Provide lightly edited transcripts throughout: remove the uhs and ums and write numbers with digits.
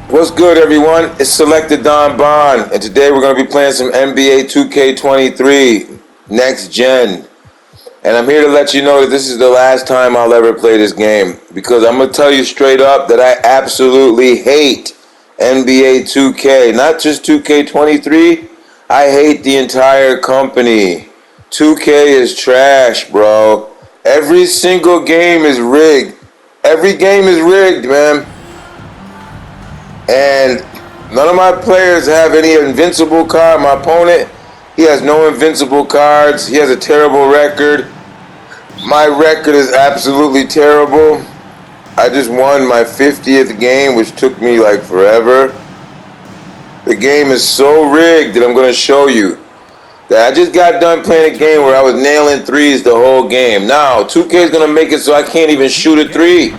What's good, everyone? It's Selected Don Bond, and today we're going to be playing some NBA 2K23 Next Gen. And I'm here to let you know that this is the last time I'll ever play this game, because I'm going to tell you straight up that I absolutely hate NBA 2K. Not just 2K23, I hate the entire company. 2K is trash, bro. Every single game is rigged. Every game is rigged, man. And none of my players have any invincible card. My opponent, he has no invincible cards. He has a terrible record. My record is absolutely terrible. I just won my 50th game, which took me like forever. The game is so rigged that I'm going to show you that I just got done playing a game where I was nailing threes the whole game. Now, 2K is going to make it so I can't even shoot a three.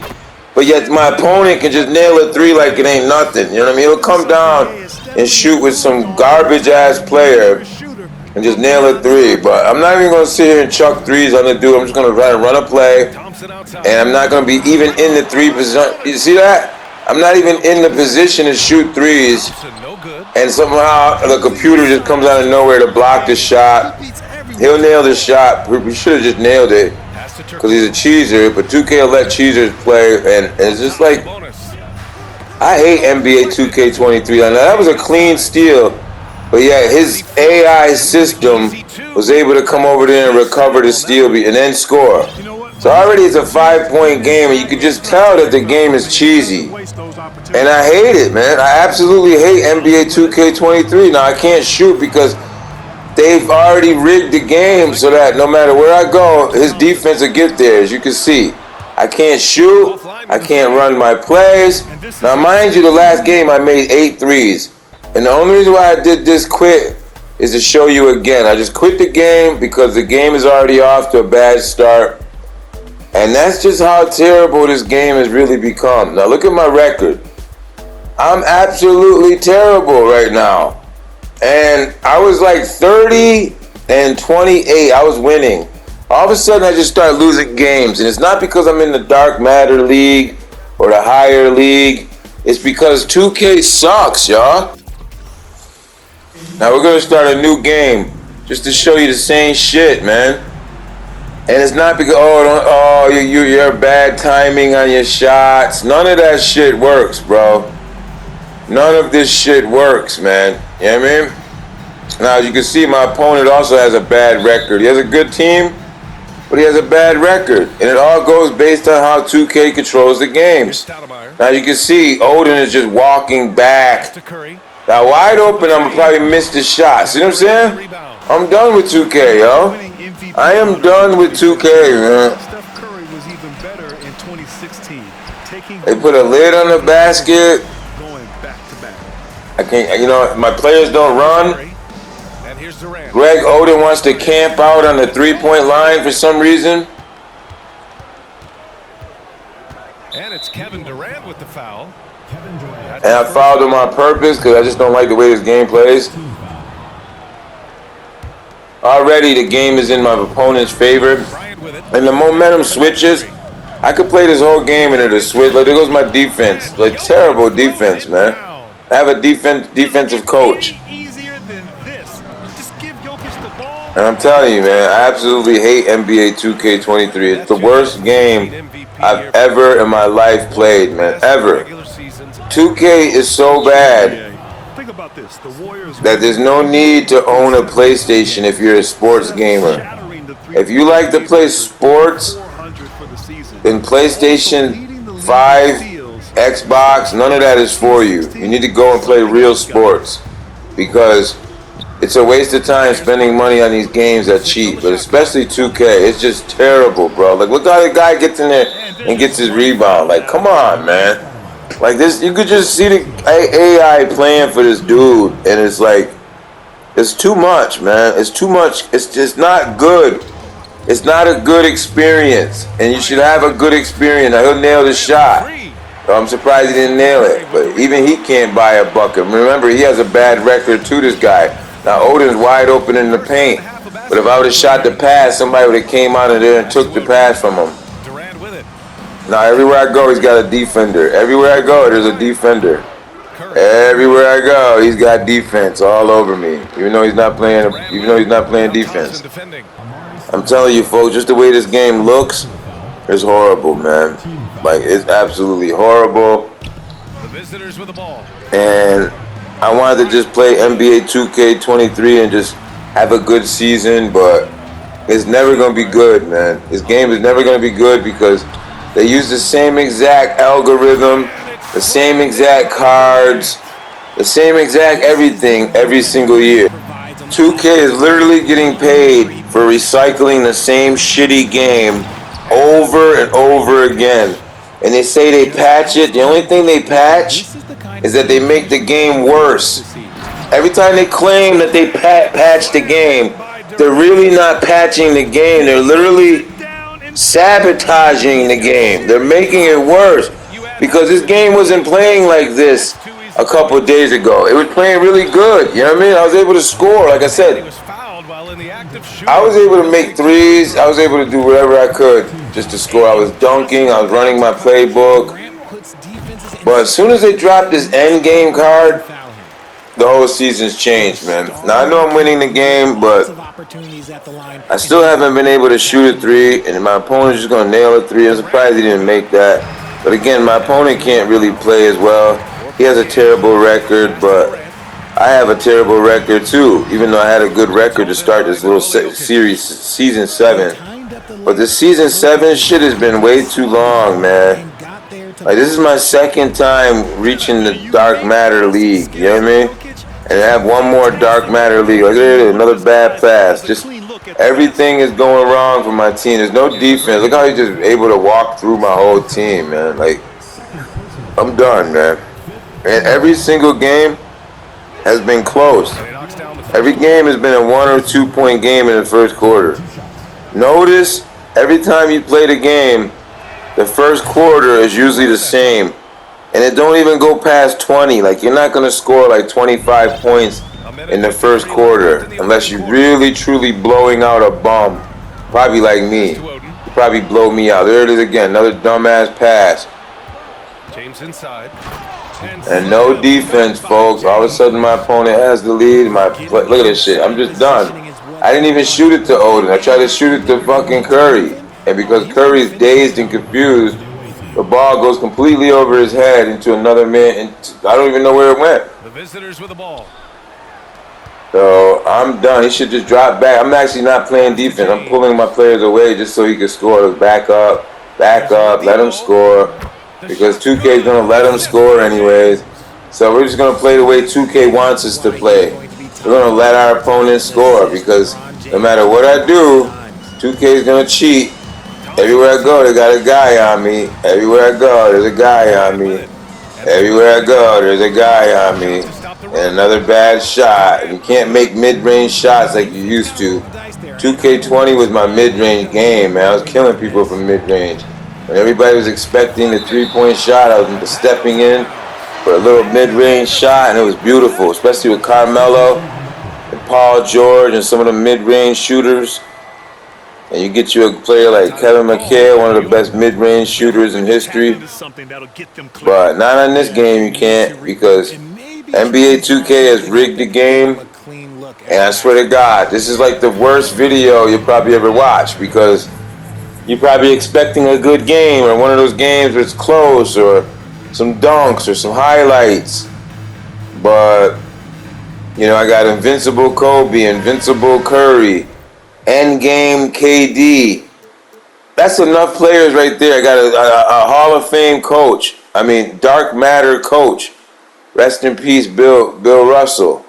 But yet my opponent can just nail a three like it ain't nothing. You know what I mean? He'll come down and shoot with some garbage-ass player and just nail a three. But I'm not even going to sit here and chuck threes on the dude. I'm just going to run a play. And I'm not going to be even in the three position. You see that? I'm not even in the position to shoot threes. And somehow the computer just comes out of nowhere to block the shot. He'll nail the shot. We should have just nailed it, because he's a cheeser, but 2K will let cheesers play, and it's just like, I hate NBA 2K23. I know that was a clean steal, but yeah, his AI system was able to come over there and recover the steal and then score. So already it's a 5-point game, and you can just tell that the game is cheesy. And I hate it, man. I absolutely hate NBA 2K23. Now I can't shoot because they've already rigged the game so that no matter where I go, his defense will get there, as you can see. I can't shoot. I can't run my plays. Now, mind you, the last game I made 8 threes. And the only reason why I did this quit is to show you again. I just quit the game because the game is already off to a bad start. And that's just how terrible this game has really become. Now, look at my record. I'm absolutely terrible right now. And I was like 30 and 28. I was winning. All of a sudden, I just started losing games. And it's not because I'm in the dark matter league or the higher league. It's because 2K sucks, y'all. Now, we're going to start a new game just to show you the same shit, man. And it's not because, you're bad timing on your shots. None of that shit works, bro. None of this shit works, man. You know what I mean? Now, as you can see, my opponent also has a bad record. He has a good team, but he has a bad record. And it all goes based on how 2K controls the games. Now, you can see, Odin is just walking back. Now, wide open, I'm going to probably miss the shot. See what I'm saying? I'm done with 2K, yo. I am done with 2K, man. They put a lid on the basket. I can't, my players don't run. Greg Oden wants to camp out on the 3-point line for some reason. And it's Kevin Durant with the foul. And I fouled him on purpose because I just don't like the way this game plays. Already the game is in my opponent's favor. And the momentum switches. I could play this whole game and it'll switch. Like, there goes my defense. Like, terrible defense, man. I have a defensive coach. And I'm telling you, man, I absolutely hate NBA 2K23. It's the worst game I've ever in my life played, man. Ever. 2K is so bad that there's no need to own a PlayStation if you're a sports gamer. If you like to play sports, then PlayStation 5, Xbox, none of that is for you. You need to go and play real sports, because it's a waste of time spending money on these games that cheap, but especially 2K. It's just terrible, bro. Like, look how the guy gets in there and gets his rebound. Like, come on, man. Like, this, you could just see the AI playing for this dude, and it's like, it's too much, man. It's too much. It's just not good. It's not a good experience, and you should have a good experience. Now, he'll nail the shot. I'm surprised he didn't nail it, but even he can't buy a bucket. Remember, he has a bad record too, this guy. Now, Odin's wide open in the paint, but if I would have shot the pass, somebody would have came out of there and took the pass from him. Now, everywhere I go, he's got a defender. Everywhere I go, there's a defender. Curry. Everywhere I go, he's got defense all over me. Even though he's not playing Now defense. Thompson defending. I'm telling you, folks, just the way this game looks is horrible, man. Like, it's absolutely horrible. The visitors with the ball. And I wanted to just play NBA 2K23 and just have a good season, but it's never going to be good, man. This game is never going to be good because they use the same exact algorithm, the same exact cards, the same exact everything every single year. 2K is literally getting paid for recycling the same shitty game over and over again. And they say they patch it. The only thing they patch is that they make the game worse. Every time they claim that they patch the game, they're really not patching the game. They're literally sabotaging the game. They're making it worse because this game wasn't playing like this a couple of days ago. It was playing really good. You know what I mean? I was able to score. Like I said, I was able to make threes. I was able to do whatever I could just to score. I was dunking. I was running my playbook. But as soon as they dropped this end game card, the whole season's changed, man. Now, I know I'm winning the game, but I still haven't been able to shoot a three, and my opponent's just going to nail a three. I'm surprised he didn't make that. But again, my opponent can't really play as well. He has a terrible record, but I have a terrible record too, even though I had a good record to start this little series, season 7. But the season 7 shit has been way too long, man. Like, this is my second time reaching the Dark Matter League, you know what I mean? And I have one more Dark Matter League. Like, another bad pass. Just everything is going wrong for my team. There's no defense. Look how he's just able to walk through my whole team, man. Like, I'm done, man. And every single game has been close. Every game has been a 1 or 2 point game in the first quarter. Notice, every time you play the game, the first quarter is usually the same. And it don't even go past 20. Like, you're not going to score like 25 points in the first quarter unless you're really, truly blowing out a bum. Probably like me. You probably blow me out. There it is again. Another dumbass pass. James inside. And no defense, folks. All of a sudden, my opponent has the lead. Look at this shit. I'm just done. I didn't even shoot it to Odin. I tried to shoot it to fucking Curry. And because Curry's dazed and confused, the ball goes completely over his head into another man. And I don't even know where it went. The visitors with the ball. So I'm done. He should just drop back. I'm actually not playing defense. I'm pulling my players away just so he can score. Back up, let him score. Because 2K is going to let him score anyways. So we're just going to play the way 2K wants us to play. We're going to let our opponents score because no matter what I do, 2K is going to cheat. Everywhere I go, they got a guy on me. Everywhere I go, there's a guy on me. Everywhere I go, there's a guy on me. And another bad shot. You can't make mid-range shots like you used to. 2K20 was my mid-range game, man. I was killing people from mid-range. When everybody was expecting the three-point shot, I was stepping in for a little mid-range shot, and it was beautiful, especially with Carmelo and Paul George and some of the mid-range shooters. And you get you a player like Kevin McHale, one of the best mid-range shooters in history. But not on this game, you can't, because NBA 2K has rigged the game. And I swear to God, this is like the worst video you'll probably ever watch, because you're probably expecting a good game, or one of those games where it's close, or some dunks, or some highlights. But, you know, I got Invincible Kobe, Invincible Curry, Endgame KD. That's enough players right there. I got a Hall of Fame coach. I mean, Dark Matter coach. Rest in peace, Bill Russell.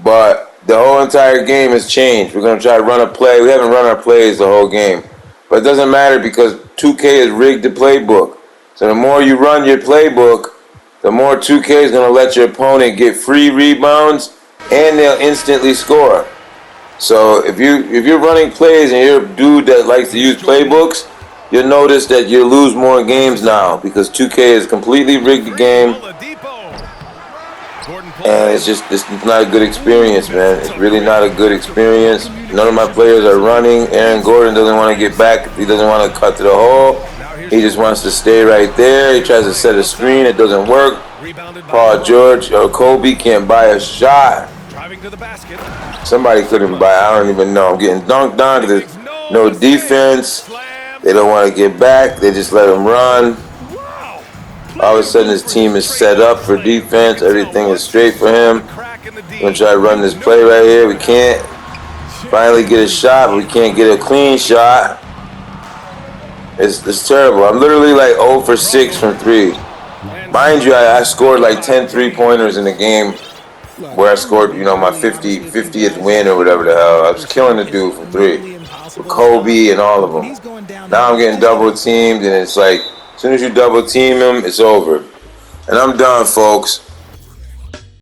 But the whole entire game has changed. We're going to try to run a play. We haven't run our plays the whole game. But it doesn't matter because 2K has rigged the playbook. So the more you run your playbook, the more 2K is going to let your opponent get free rebounds, and they'll instantly score. So if you're running plays and you're a dude that likes to use playbooks, you'll notice that you lose more games now because 2K has completely rigged the game. And it's not a good experience, man. It's really not a good experience. None of my players are running. Aaron Gordon doesn't want to get back. He doesn't want to cut to the hole. He just wants to stay right there. He tries to set a screen. It doesn't work Rebounded by Paul George or Kobe can't buy a shot. driving to the basket. Somebody couldn't buy. I don't even know. I'm getting dunked on because Makes there's no no mistake. defense. Slam They don't dunk. want to get back. They just let him run. Wow. All of a Plenty of sudden, room his for his team is set trademark up for slam. You defense. can tell Everything is once he straight for saw the him. crack in the We're D, gonna try to run he this knew play it right was here. going We to happen. can't Just finally get a shot, but we can't get a clean shot. It's terrible. I'm literally like 0 for 6 from 3. And Mind you, I scored like 10 3 3-pointers in the game Look, where I I'm gonna scored, be my really honest with you 50th guys. win or whatever Shooting the hell. I was 40% killing the is dude from 3 nearly with impossible to stop. Kobe and all of But when them. he's going down Now there, I'm you getting just double gotta teamed, and it's like as soon as you double team him, it's over. And I'm done, folks.